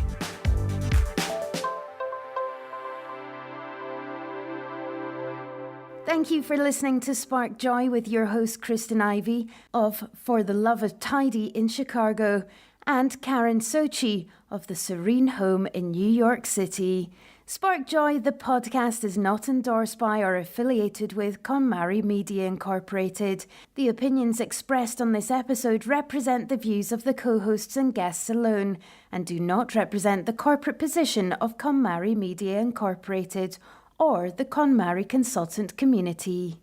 Thank you for listening to Spark Joy with your host, Kristen Ivy of For the Love of Tidy in Chicago and Karen Sochi of the Serene Home in New York City. Spark Joy, the podcast, is not endorsed by or affiliated with KonMari Media Incorporated. The opinions expressed on this episode represent the views of the co-hosts and guests alone and do not represent the corporate position of KonMari Media Incorporated or the KonMari consultant community.